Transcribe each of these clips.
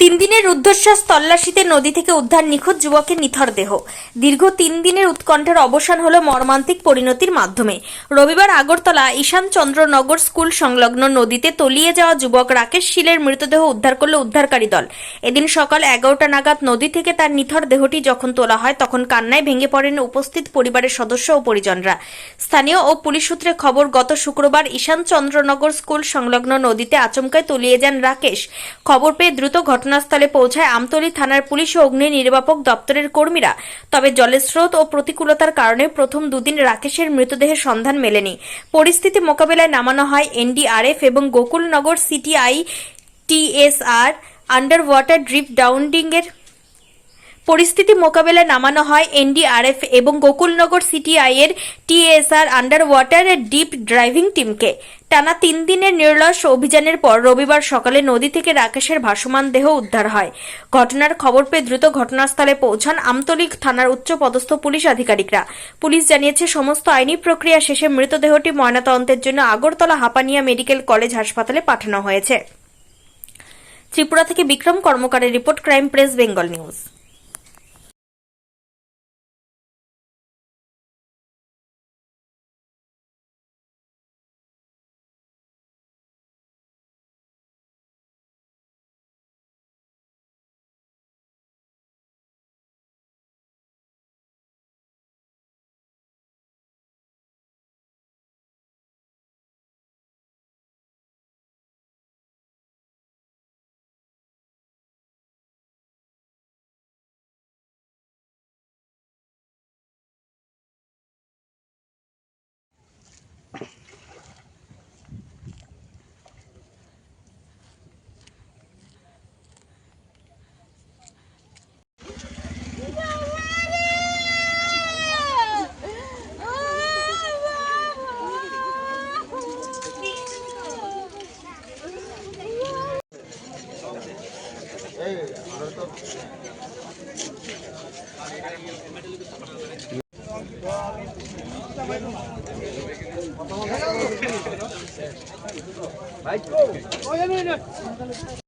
তিন দিনের রুদ্ধশ্বাস তল্লাশিতে নদী থেকে উদ্ধার নিখোঁজ যুবকের নিথর দেহ। দীর্ঘ 3 দিনের উৎকণ্ঠার অবসান হলো মর্মান্তিক পরিণতির মাধ্যমে। রবিবার আগরতলা ঈশানচন্দ্রনগর স্কুল সংলগ্ন নদীতে তলিয়ে যাওয়া যুবক রাকেশ শীলের মৃতদেহ উদ্ধার করল উদ্ধারকারী দল। এদিন সকাল 11টা নাগাদ নদী থেকে তার নিথর দেহটি যখন তোলা হয় তখন কান্নায় ভেঙে পড়েন উপস্থিত পরিবারের সদস্য ও পরিজনরা। স্থানীয় ও পুলিশ সূত্রে খবর, গত শুক্রবার ঈশানচন্দ্রনগর স্কুল সংলগ্ন নদীতে আচমকায় তলিয়ে যান রাকেশ। খবর পেয়ে দ্রুত ঘটনাস্থলে পৌঁছায় আমতলী থানার পুলিশ ও অগ্নি নির্বাপক দপ্তরের কর্মীরা। তবে জলের স্রোত ও প্রতিকূলতার কারণে প্রথম দুদিন রাকেশের মৃতদেহের সন্ধান মেলেনি। পরিস্থিতি মোকাবেলায় নামানো হয় এনডিআরএফ এবং Gokulnagar CTI TSR under water deep ডাউনিংয়ের পরিস্থিতি মোকাবেলায় নামানো হয় এনডিআরএফ এবং গোকুলনগর সিটিআই এর TSR under water deep driving টিমকে। টানা 3 দিনের নিরলস অভিযানের পর রবিবার সকালে নদী থেকে রাকেশের ভাসমান দেহ উদ্ধার হয়। ঘটনার খবর পেয়ে দ্রুত ঘটনাস্থলে পৌঁছান আমতলী থানার উচ্চপদস্থ পুলিশ আধিকারিকরা। পুলিশ জানিয়েছে, সমস্ত আইনি প্রক্রিয়া শেষে মৃতদেহটি ময়নাতদন্তের জন্য আগরতলা হাপানিয়া মেডিকেল কলেজ হাসপাতালে পাঠানো হয়েছে। ত্রিপুরা থেকে বিক্রম কর্মকারের report, crime press Bengal news.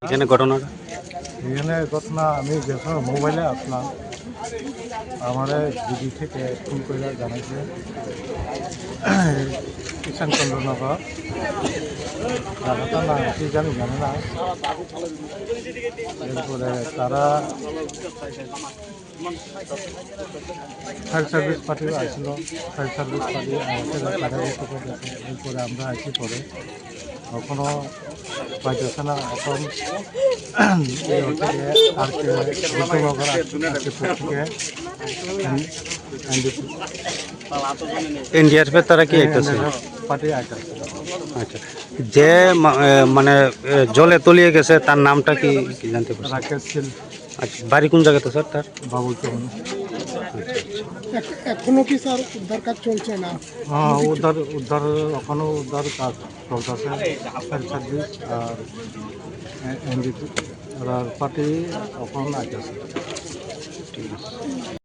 এখানে ঘটনাটা আমি যখন মোবাইলে আসলাম, আমার দিদি থেকে ফোন করে জানাইছে ঈশানচন্দ্রনগর জায়গাটার নাম কি জানি না। এরপরে তারা ফায়ার সার্ভিস পার্টি আসছিল, ফায়ার সার্ভিস পার্টি এরপরে আমরা আসি পরে কখনো পাইতেছে না। এখন এনডিআরএফ তারা কি আইতেছে? পার্টি আইতেছে। আচ্ছা, যে মানে জলে তলিয়ে গেছে তার নামটা কি জানতে পারছেন? রাকেশ শীল। আচ্ছা, বাড়ি কোন জায়গাতে স্যার তার? বাবুল চৌন। এখনো কি স্যার উদ্ধার কাজ চলছে না? হ্যাঁ, উদ্ধার এখনো উদ্ধার কাজ চলতেছে। ফায়ার সার্ভিস আর এনডিপি পার্টি এখন আইতেছে। ঠিক আছে।